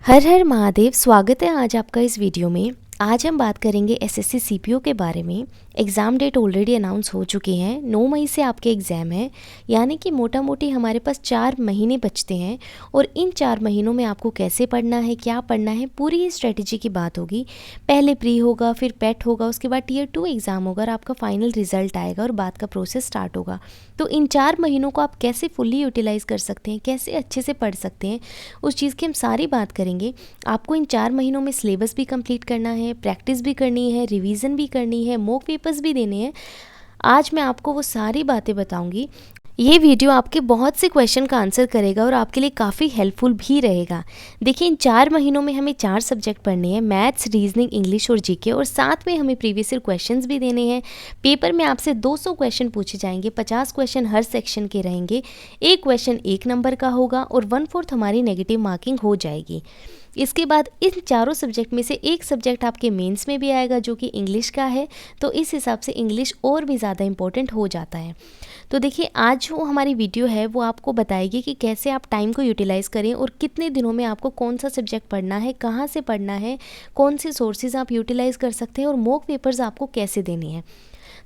हर हर महादेव। स्वागत है आज आपका इस वीडियो में। आज हम बात करेंगे एसएससी सीपीओ के बारे में। एग्ज़ाम डेट ऑलरेडी अनाउंस हो चुकी हैं। 9 मई से आपके एग्ज़ाम है, यानी कि मोटा मोटी हमारे पास 4 महीने बचते हैं और इन 4 महीनों में आपको कैसे पढ़ना है, क्या पढ़ना है, पूरी ही स्ट्रेटजी की बात होगी। पहले प्री होगा, फिर पेट होगा, उसके बाद टियर 2 एग्ज़ाम होगा और आपका फाइनल रिजल्ट आएगा और बाद का प्रोसेस स्टार्ट होगा। तो इन 4 महीनों को आप कैसे फुल्ली यूटिलाइज़ कर सकते हैं, कैसे अच्छे से पढ़ सकते हैं, उस चीज़ की हम सारी बात करेंगे। आपको इन 4 महीनों में सिलेबस भी कंप्लीट करना है, प्रैक्टिस भी करनी है, रिवीजन भी करनी है, मॉक पेपर्स भी देने हैं। आज मैं आपको वो सारी बातें बताऊंगी। ये वीडियो आपके बहुत से क्वेश्चन का आंसर करेगा और आपके लिए काफ़ी हेल्पफुल भी रहेगा। देखिए, इन 4 महीनों में हमें 4 सब्जेक्ट पढ़ने हैं, मैथ्स, रीजनिंग, इंग्लिश और जीके, और साथ में हमें प्रीवियस ईयर क्वेश्चंस भी देने हैं। पेपर में आपसे 200 क्वेश्चन पूछे जाएंगे, 50 क्वेश्चन हर सेक्शन के रहेंगे, एक क्वेश्चन 1 नंबर का होगा और 1/4 हमारी नेगेटिव मार्किंग हो जाएगी। इसके बाद इन चारों सब्जेक्ट में से एक सब्जेक्ट आपके मेंस में भी आएगा जो कि इंग्लिश का है, तो इस हिसाब से इंग्लिश और भी ज़्यादा इम्पोर्टेंट हो जाता है। तो देखिए, आज जो हमारी वीडियो है वो आपको बताएगी कि कैसे आप टाइम को यूटिलाइज़ करें और कितने दिनों में आपको कौन सा सब्जेक्ट पढ़ना है, कहाँ से पढ़ना है, कौन से सोर्सेज आप यूटिलाइज़ कर सकते हैं और मॉक पेपर्स आपको कैसे देने हैं।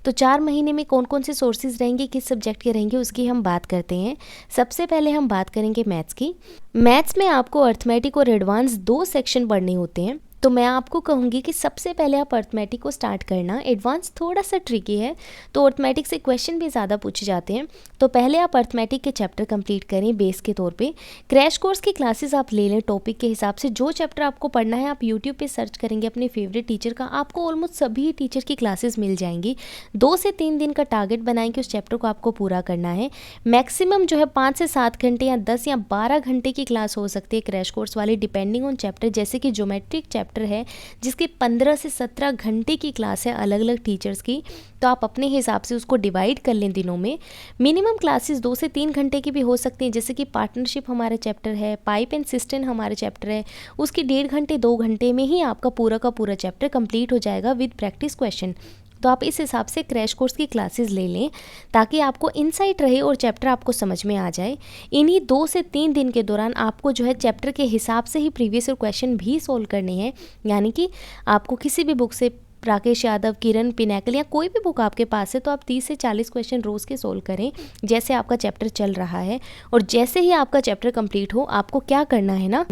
तो 4 महीने में कौन कौन से सोर्सेज रहेंगे, किस सब्जेक्ट के रहेंगे, उसकी हम बात करते हैं। सबसे पहले हम बात करेंगे मैथ्स की। मैथ्स में आपको अर्थमेटिक और एडवांस 2 सेक्शन पढ़ने होते हैं। तो मैं आपको कहूँगी कि सबसे पहले आप अर्थमेटिक को स्टार्ट करना। एडवांस थोड़ा सा ट्रिकी है, तो अर्थमेटिक से क्वेश्चन भी ज़्यादा पूछे जाते हैं। तो पहले आप अर्थमेटिक के चैप्टर कंप्लीट करें बेस के तौर पे। क्रैश कोर्स की क्लासेस आप ले लें टॉपिक के हिसाब से। जो चैप्टर आपको पढ़ना है आप यूट्यूब पे सर्च करेंगे अपने फेवरेट टीचर का, आपको ऑलमोस्ट सभी टीचर की क्लासेस मिल जाएंगी। 2 से 3 दिन का टारगेट बनाएं कि उस चैप्टर को आपको पूरा करना है। मैक्सिमम जो है 5 से 7 घंटे या 10 या 12 घंटे की क्लास हो सकती है क्रैश कोर्स वाली, डिपेंडिंग ऑन चैप्टर। जैसे कि ज्योमेट्रिक चैप्टर है जिसकी 15 से 17 घंटे की क्लास है अलग अलग टीचर्स की, तो आप अपने हिसाब से उसको डिवाइड कर लें दिनों में। मिनिमम क्लासेस 2 से 3 घंटे की भी हो सकती हैं, जैसे कि पार्टनरशिप हमारा चैप्टर है, पाइप एंड सिस्टम हमारा चैप्टर है, उसकी 1.5 घंटे 2 घंटे में ही आपका पूरा का पूरा चैप्टर कंप्लीट हो जाएगा विद प्रैक्टिस क्वेश्चन। तो आप इस हिसाब से क्रैश कोर्स की क्लासेस ले लें ताकि आपको इनसाइट रहे और चैप्टर आपको समझ में आ जाए। इन्हीं 2 से 3 दिन के दौरान आपको जो है चैप्टर के हिसाब से ही प्रीवियस ईयर क्वेश्चन भी सोल्व करने हैं। यानी कि आपको किसी भी बुक से, राकेश यादव, किरण, पिनैकल या कोई भी बुक आपके पास है, तो आप 30 से 40 क्वेश्चन रोज़ के सोल्व करें जैसे आपका चैप्टर चल रहा है। और जैसे ही आपका चैप्टर कंप्लीट हो, आपको क्या करना है ना,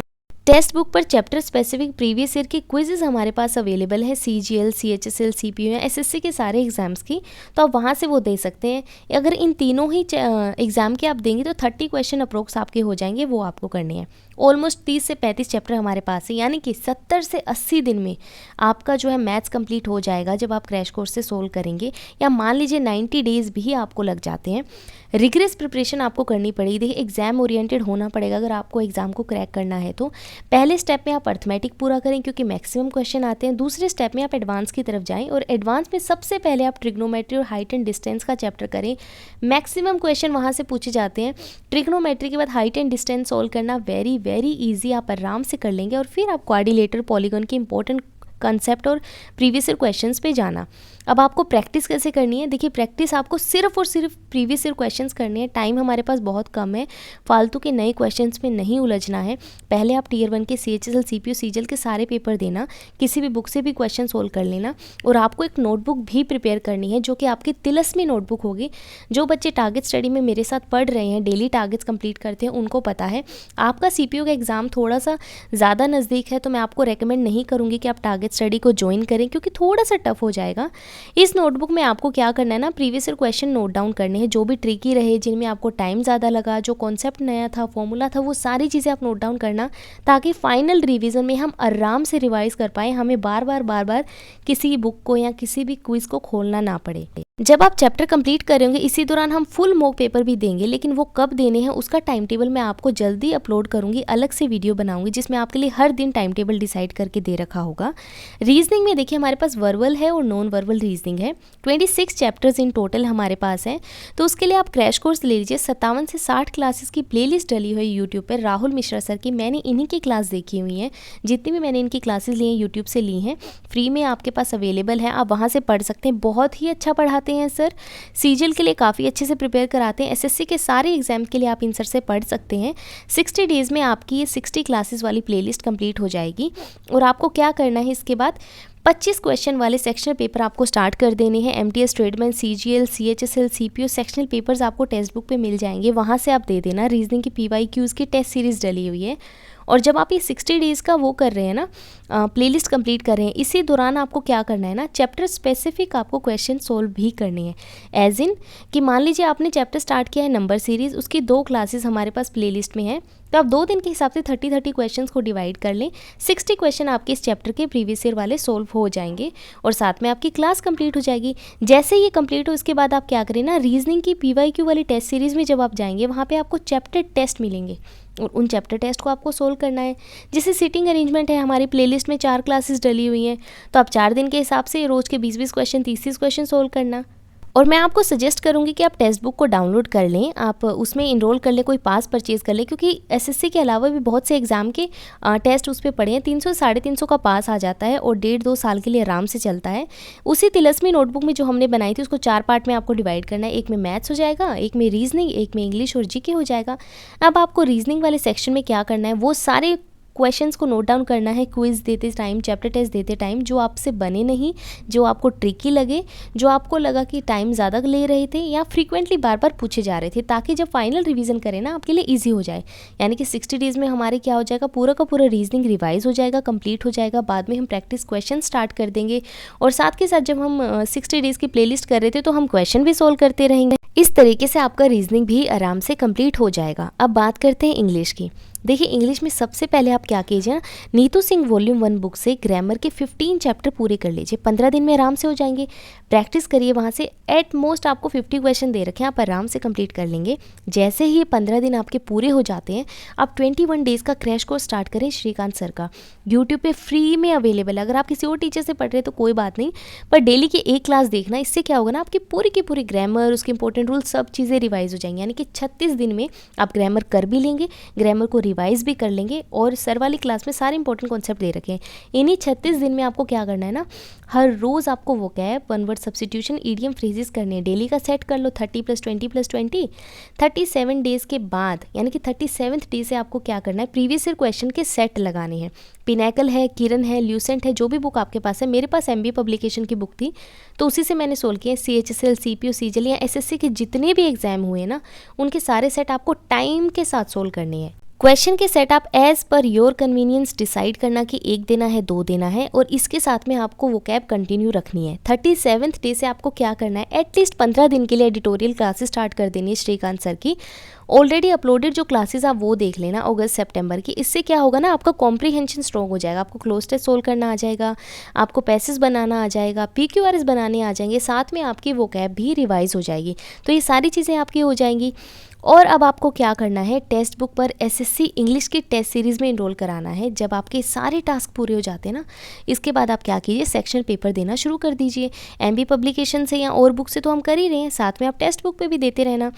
टेक्स्ट बुक पर चैप्टर स्पेसिफिक प्रीवियस ईयर के क्विजेज हमारे पास अवेलेबल है, CGL, CHSL, CPO या SSC के सारे एग्जाम्स की, तो आप वहाँ से वो दे सकते हैं। अगर इन तीनों ही एग्जाम के आप देंगे तो 30 क्वेश्चन अप्रोक्स आपके हो जाएंगे, वो आपको करने हैं। ऑलमोस्ट 30 से 35 चैप्टर हमारे पास है, यानी कि 70 से 80 दिन में आपका जो है मैथ्स कंप्लीट हो जाएगा जब आप क्रैश कोर्स से सोल्व करेंगे। या मान लीजिए 90 डेज भी आपको लग जाते हैं। रिग्रेस प्रिपरेशन आपको करनी पड़ेगी। देखिए, एग्जाम ओरिएंटेड होना पड़ेगा अगर आपको एग्जाम को क्रैक करना है। तो पहले स्टेप में आप अर्थमेटिक पूरा करें क्योंकि मैक्सिमम क्वेश्चन आते हैं। दूसरे स्टेप में आप एडवांस की तरफ जाएं और एडवांस में सबसे पहले आप ट्रिग्नोमेट्री और हाइट एंड डिस्टेंस का चैप्टर करें। मैक्सिमम क्वेश्चन वहाँ से पूछे जाते हैं। ट्रिग्नोमेट्री के बाद हाइट एंड डिस्टेंस सोल्व करना वेरी ईजी, आप आराम से कर लेंगे। और फिर आप क्वाड्रिलेटरल, पॉलीगॉन के इंपॉर्टेंट कंसेप्ट और प्रीवियस ईयर क्वेश्चंस पे जाना। अब आपको प्रैक्टिस कैसे करनी है? देखिए, प्रैक्टिस आपको सिर्फ और सिर्फ प्रीवियस ईयर क्वेश्चंस करने हैं। टाइम हमारे पास बहुत कम है, फालतू के नए क्वेश्चंस में नहीं उलझना है। पहले आप टियर 1 के CHSL, CPO, CGL के सारे पेपर देना, किसी भी बुक से भी क्वेश्चन सोल्व कर लेना। और आपको एक नोटबुक भी प्रिपेयर करनी है जो कि आपकी तिलस्मी नोटबुक होगी। जो बच्चे टारगेट स्टडी में मेरे साथ पढ़ रहे हैं, डेली टारगेट्स कंप्लीट करते हैं, उनको पता है। आपका CPO का एग्ज़ाम थोड़ा सा ज़्यादा नज़दीक है तो मैं आपको रेकमेंड नहीं करूँगी कि आप टारगेट स्टडी को ज्वाइन करें क्योंकि थोड़ा सा टफ हो जाएगा। इस नोटबुक में आपको क्या करना है ना, previous year question note down करने हैं, जो भी ट्रिकी रहे, जिनमें आपको टाइम ज़्यादा लगा, जो कॉन्सेप्ट नया था, फॉर्मूला था, वो सारी चीज़ें आप नोट डाउन करना ताकि फाइनल रिवीजन में हम आराम से रिवाइज कर पाएँ, हमें बार बार किसी बुक को या किसी भी क्विज को खोलना ना पड़े। जब आप चैप्टर कंप्लीट करेंगे, इसी दौरान हम फुल मॉक पेपर भी देंगे, लेकिन वो कब देने हैं उसका टाइम टेबल मैं आपको जल्दी अपलोड करूंगी, अलग से वीडियो बनाऊंगी जिसमें आपके लिए हर दिन टाइम टेबल डिसाइड करके दे रखा होगा। रीजनिंग में देखिए, हमारे पास वर्बल है और नॉन वर्बल रीजनिंग है। 26 चैप्टर्स इन टोटल हमारे पास हैं। तो उसके लिए आप क्रैश कोर्स ले लीजिए। 57 से 60 क्लासेस की प्लेलिस्ट डली हुई यूट्यूब पर राहुल मिश्रा सर की। मैंने इन्हीं की क्लास देखी हुई है, जितनी भी मैंने इनकी क्लासेस ली हैं यूट्यूब से ली हैं, फ्री में आपके पास अवेलेबल है, आप वहाँ से पढ़ सकते हैं। बहुत ही अच्छा पढ़ाते कराते हैं सर। सीजीएल के लिए काफ़ी अच्छे से प्रिपेयर कराते हैं। एसएससी के सारे एग्जाम के लिए आप इन सर से पढ़ सकते हैं। 60 डेज़ में आपकी ये 60 क्लासेस वाली प्लेलिस्ट कंप्लीट हो जाएगी। और आपको क्या करना है, इसके बाद 25 क्वेश्चन वाले सेक्शनल पेपर आपको स्टार्ट कर देने हैं। MTS, tradesman, CGL, CHSL, CPO sectional papers आपको टेक्स्ट बुक पे मिल जाएंगे, वहाँ से आप दे देना। रीजनिंग की पीवाईक्यूज़ की टेस्ट सीरीज़ डली हुई है। और जब आप ये 60 डेज़ का वो कर रहे हैं ना, प्लेलिस्ट कंप्लीट कर रहे हैं, इसी दौरान आपको क्या करना है ना, चैप्टर स्पेसिफिक आपको क्वेश्चन सोल्व भी करने हैं। एज इन कि मान लीजिए आपने चैप्टर स्टार्ट किया है नंबर सीरीज़, उसकी 2 क्लासेस हमारे पास प्लेलिस्ट में है, तो आप 2 दिन के हिसाब से 30 क्वेश्चंस को डिवाइड कर लें। 60 क्वेश्चन आपके इस चैप्टर के प्रीवियस ईयर वाले सोल्व हो जाएंगे और साथ में आपकी क्लास कंप्लीट हो जाएगी। जैसे ये कंप्लीट हो, इसके बाद आप क्या करें ना, रीजनिंग की पीवाईक्यू वाली टेस्ट सीरीज़ में जब आप जाएंगे, वहाँ पे आपको चैप्टर टेस्ट मिलेंगे और उन चैप्टर टेस्ट को आपको सोल्व करना है। जैसे सीटिंग अरेंजमेंट है, हमारी प्लेलिस्ट में 4 क्लासेस डली हुई हैं, तो आप 4 दिन के हिसाब से रोज़ के 20-20 क्वेश्चन, 30-30 क्वेश्चन सोल्व करना। और मैं आपको सजेस्ट करूंगी कि आप टेक्स्ट बुक को डाउनलोड कर लें, आप उसमें इनरोल कर लें, कोई पास परचेज़ कर लें, क्योंकि एसएससी के अलावा भी बहुत से एग्ज़ाम के टेस्ट उस पर पड़े हैं। 300-350 का पास आ जाता है और 1.5-2 साल के लिए आराम से चलता है। उसी तिलस्मी नोटबुक में जो हमने बनाई थी, उसको 4 पार्ट में आपको डिवाइड करना है। एक में मैथ्स हो जाएगा, एक में रीजनिंग, एक में इंग्लिश और जीके हो जाएगा। अब आपको रीजनिंग वाले सेक्शन में क्या करना है, वो सारे क्वेश्चंस को नोट डाउन करना है क्विज़ देते टाइम, चैप्टर टेस्ट देते टाइम, जो आपसे बने नहीं, जो आपको ट्रिकी लगे, जो आपको लगा कि टाइम ज़्यादा ले रहे थे या फ्रीक्वेंटली बार बार पूछे जा रहे थे, ताकि जब फाइनल रिवीजन करें ना, आपके लिए ईजी हो जाए। यानी कि 60 डेज़ में हमारे क्या हो जाएगा, पूरा का पूरा रीजनिंग रिवाइज हो जाएगा, कंप्लीट हो जाएगा। बाद में हम प्रैक्टिस क्वेश्चन स्टार्ट कर देंगे और साथ के साथ जब हम 60 डेज़ की प्लेलिस्ट कर रहे थे, तो हम क्वेश्चन भी सोल्व करते रहेंगे। इस तरीके से आपका रीजनिंग भी आराम से कंप्लीट हो जाएगा। अब बात करते हैं इंग्लिश की। देखिए, इंग्लिश में सबसे पहले आप क्या कीजिए ना, नीतू सिंह वॉल्यूम 1 बुक से ग्रामर के 15 चैप्टर पूरे कर लीजिए। 15 दिन में आराम से हो जाएंगे। प्रैक्टिस करिए, वहाँ से एट मोस्ट आपको 50 क्वेश्चन दे रखे हैं, आप आराम से कंप्लीट कर लेंगे। जैसे ही ये 15 दिन आपके पूरे हो जाते हैं, आप 21 डेज़ का क्रैश कोर्स स्टार्ट करें श्रीकांत सर का। यूट्यूब पे फ्री में अवेलेबल है। अगर आप किसी और टीचर से पढ़ रहे हैं तो कोई बात नहीं, पर डेली की 1 क्लास देखना। इससे क्या होगा ना, आपकी पूरी की पूरी ग्रामर, उसके इंपॉर्टेंट रूल, सब चीज़ें रिवाइज हो जाएंगी। यानी कि 36 दिन में आप ग्रामर कर भी लेंगे, ग्रामर को रिवाइज भी कर लेंगे। और सर वाली क्लास में सारे इंपॉर्टेंट कॉन्सेप्ट दे रखे हैं। इन्हीं 36 दिन में आपको क्या करना है ना, हर रोज़ आपको vocab, one word substitution, idiom, phrases करने हैं। डेली का सेट कर लो, 30 + 20 + 20। 37 डेज़ के बाद, यानी कि 37th डे से आपको क्या करना है, प्रीवियस ईयर क्वेश्चन के सेट लगाने हैं। पिनैकल है, किरण है, ल्यूसेंट है, जो भी बुक आपके पास है। मेरे पास MBA पब्लिकेशन की बुक थी, तो उसी से मैंने सोल्व किए। CHSL, CPO, CGL या SSC के जितने भी एग्जाम हुए ना, उनके सारे सेट आपको टाइम के साथ सोल्व करने हैं। क्वेश्चन के सेट आप as per your convenience decide करना कि 1 देना है, 2 देना है, और इसके साथ में आपको वो कैब कंटिन्यू रखनी है। 37th डे से आपको क्या करना है, एटलीस्ट 15 दिन के लिए एडिटोरियल क्लासेस स्टार्ट कर देनी है श्रीकांत सर की। ऑलरेडी अपलोडेड जो क्लासेस आप वो देख लेना अगस्त सितंबर की। इससे क्या होगा ना, आपका कॉम्प्रीहेंशन स्ट्रॉन्ग हो जाएगा, आपको क्लोज टेस्ट सोल्व करना आ जाएगा, आपको पैसेज बनाना आ जाएगा, PQRS बनाने आ जाएंगे, साथ में आपकी वो कैब भी रिवाइज हो जाएगी। तो ये सारी चीज़ें आपकी हो जाएंगी। और अब आपको क्या करना है, टेक्स्ट बुक पर SSC इंग्लिश की टेस्ट सीरीज़ में इनरोल कराना है। जब आपके सारे टास्क पूरे हो जाते हैं ना, इसके बाद आप क्या कीजिए, सेक्शन पेपर देना शुरू कर दीजिए। MB पब्लिकेशन से या और बुक से तो हम कर ही रहे हैं, साथ में आप टेक्स्ट बुक पे भी देते रहना।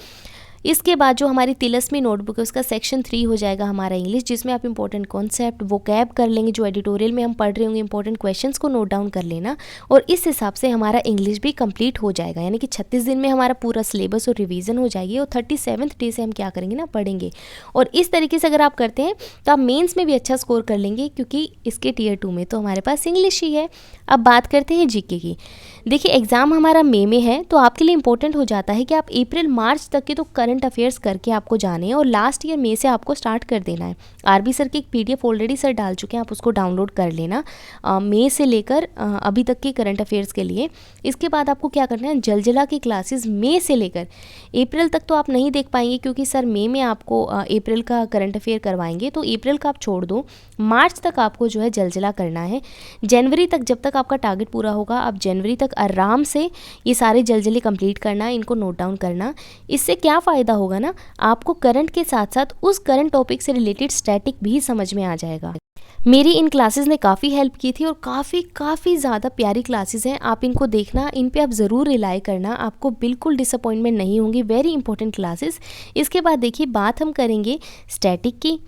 इसके बाद जो हमारी तिलस्मी नोटबुक है, उसका सेक्शन 3 हो जाएगा हमारा इंग्लिश, जिसमें आप इंपॉर्टेंट कॉन्सेप्ट, वोकैब कर लेंगे। जो एडिटोरियल में हम पढ़ रहे होंगे, इंपॉर्टेंट क्वेश्चंस को नोट डाउन कर लेना, और इस हिसाब से हमारा इंग्लिश भी कंप्लीट हो जाएगा। यानी कि 36 दिन में हमारा पूरा सिलेबस और रिवीजन हो जाएगी, और 37th डे से हम क्या करेंगे ना, पढ़ेंगे। और इस तरीके से अगर आप करते हैं तो आप मेन्स में भी अच्छा स्कोर कर लेंगे, क्योंकि इसके Tier 2 में तो हमारे पास इंग्लिश ही है। अब बात करते हैं GK की। देखिए, एग्ज़ाम हमारा मई में है, तो आपके लिए इंपॉर्टेंट हो जाता है कि आप अप्रैल-मार्च तक के तो करंट अफेयर्स करके आपको जाने हैं, और लास्ट ईयर मई से आपको स्टार्ट कर देना है। RB सर की एक PDF ऑलरेडी सर डाल चुके हैं, आप उसको डाउनलोड कर लेना मई से लेकर अभी तक के करंट अफेयर्स के लिए। इसके बाद आपको क्या करना है, जलजला की क्लासेस मई से लेकर अप्रैल तक तो आप नहीं देख पाएंगे, क्योंकि सर मई में आपको अप्रैल का करंट अफेयर करवाएंगे, तो अप्रैल का आप छोड़ दो। मार्च तक आपको जो है जलजला करना है। जनवरी तक, जब तक आपका टारगेट पूरा होगा, आप जनवरी तक आराम से ये सारे जलजले कंप्लीट करना, इनको नोट डाउन करना। इससे क्या फ़ायदा होगा ना, आपको करंट के साथ साथ उस करंट टॉपिक से रिलेटेड स्टैटिक भी समझ में आ जाएगा। मेरी इन क्लासेस ने काफ़ी हेल्प की थी, और काफ़ी ज़्यादा प्यारी क्लासेस हैं। आप इनको देखना, इन पे आप ज़रूर रिलाई करना, आपको बिल्कुल डिसअपॉइंटमेंट नहीं होंगी। Very important classes. इसके बाद देखिए, बात हम करेंगे स्टैटिक की।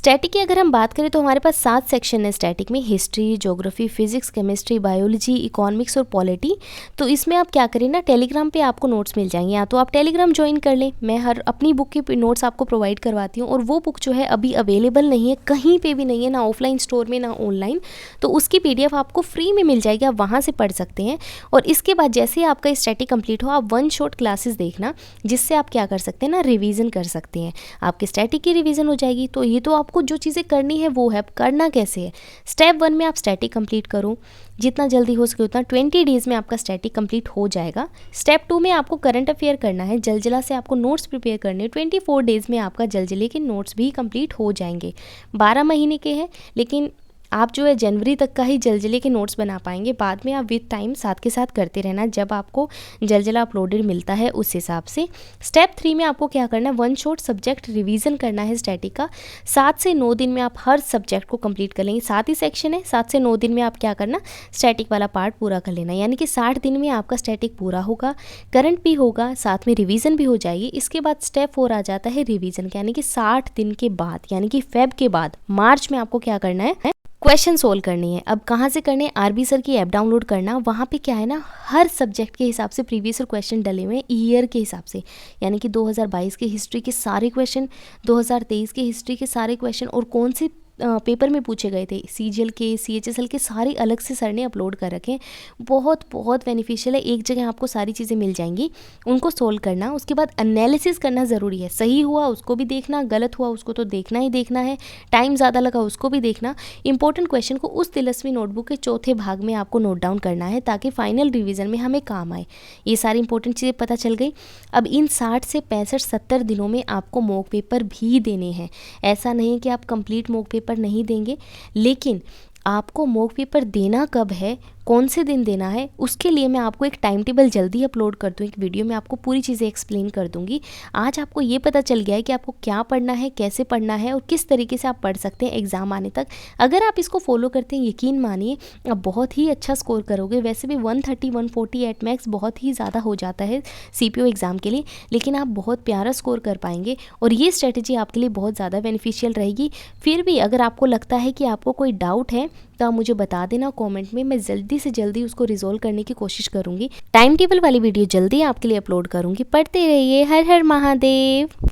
स्टैटिक की अगर हम बात करें तो हमारे पास 7 सेक्शन है स्टैटिक में, history, geography, physics, chemistry, biology, economics और पॉलिटी। तो इसमें आप क्या करें ना, टेलीग्राम पे आपको नोट्स मिल जाएंगे, या तो आप टेलीग्राम ज्वाइन कर लें, मैं हर अपनी बुक के नोट्स आपको प्रोवाइड करवाती हूँ, और वो बुक जो है अभी अवेलेबल नहीं है, कहीं पर भी नहीं है, ना ऑफलाइन स्टोर में ना ऑनलाइन, तो उसकी PDF आपको फ्री में मिल जाएगी, आप वहाँ से पढ़ सकते हैं। और इसके बाद जैसे ही आपका स्टैटिक कंप्लीट हो, आप 1 शॉट क्लासेस देखना, जिससे आप क्या कर सकते हैं ना, रिवीजन कर सकते हैं, आपके स्टैटिक की रिवीजन हो जाएगी। तो ये तो आपको जो चीज़ें करनी है वो है, करना कैसे है। स्टेप 1 में आप स्टैटिक कंप्लीट करो, जितना जल्दी हो सके उतना, 20 डेज़ में आपका स्टैटिक कंप्लीट हो जाएगा। स्टेप 2 में आपको करंट अफेयर करना है, जलजिला से आपको नोट्स प्रिपेयर करने हैं, 24 डेज़ में आपका जलजिले के नोट्स भी कंप्लीट हो जाएंगे। 12 महीने के हैं, लेकिन आप जो है जनवरी तक का ही जलजिले के नोट्स बना पाएंगे, बाद में आप विद टाइम साथ के साथ करते रहना, जब आपको जलजिला अपलोडेड मिलता है उस हिसाब से। स्टेप 3 में आपको क्या करना है, 1 शॉट सब्जेक्ट रिवीजन करना है स्टैटिक का। 7 से 9 दिन में आप हर सब्जेक्ट को कंप्लीट कर लेंगे, 7 ही सेक्शन है, 7 से 9 दिन में आप क्या करना, स्टैटिक वाला पार्ट पूरा कर लेना, यानी कि 60 दिन में आपका स्टैटिक पूरा होगा, करंट भी होगा, साथ में रिवीजन भी हो जाएगी। इसके बाद स्टेप 4 आ जाता है रिवीजन का, यानी कि 60 दिन के बाद, यानी कि फेब के बाद मार्च में आपको क्या करना है, क्वेश्चन सोल्व करनी है। अब कहाँ से करने हैं, RB सर की ऐप डाउनलोड करना, वहाँ पे क्या है ना, हर सब्जेक्ट के हिसाब से प्रीवियस क्वेश्चन डले हुए हैं ईयर के हिसाब से, यानी कि 2022 के हिस्ट्री के सारे क्वेश्चन, 2023 के हिस्ट्री के सारे क्वेश्चन, और कौन से पेपर में पूछे गए थे, CGL के, CHSL के, सारे अलग से सर ने अपलोड कर रखे हैं। बहुत बहुत बेनिफिशियल है, एक जगह आपको सारी चीज़ें मिल जाएंगी, उनको सोल्व करना। उसके बाद एनालिसिस करना ज़रूरी है, सही हुआ उसको भी देखना, गलत हुआ उसको तो देखना ही देखना है, टाइम ज़्यादा लगा उसको भी देखना। इंपॉर्टेंट क्वेश्चन को उस तिलस्मी नोटबुक के चौथे भाग में आपको नोट डाउन करना है, ताकि फाइनल रिविज़न में हमें काम आए। ये सारी इंपॉर्टेंट चीज़ें पता चल गई। अब इन 60 से 65-70 दिनों में आपको मॉक पेपर भी देने हैं, ऐसा नहीं कि आप कंप्लीट मॉक पेपर नहीं देंगे, लेकिन आपको मॉक पेपर देना कब है, कौन से दिन देना है, उसके लिए मैं आपको एक टाइम टेबल जल्दी अपलोड कर दूँ, एक वीडियो में आपको पूरी चीज़ें एक्सप्लेन कर दूंगी। आज आपको ये पता चल गया है कि आपको क्या पढ़ना है, कैसे पढ़ना है, और किस तरीके से आप पढ़ सकते हैं एग्ज़ाम आने तक। अगर आप इसको फॉलो करते हैं, यकीन मानिए आप बहुत ही अच्छा स्कोर करोगे। वैसे भी 130-140 एट मैक्स बहुत ही ज़्यादा हो जाता है CPO एग्ज़ाम के लिए, लेकिन आप बहुत प्यारा स्कोर कर पाएंगे, और ये स्ट्रेटजी आपके लिए बहुत ज़्यादा बेनिफिशियल रहेगी। फिर भी अगर आपको लगता है कि आपको कोई डाउट है, तो आप मुझे बता देना कमेंट में, मैं जल्दी से जल्दी उसको रिजॉल्व करने की कोशिश करूँगी। टाइम टेबल वाली वीडियो जल्दी आपके लिए अपलोड करूँगी। पढ़ते रहिए। हर हर महादेव।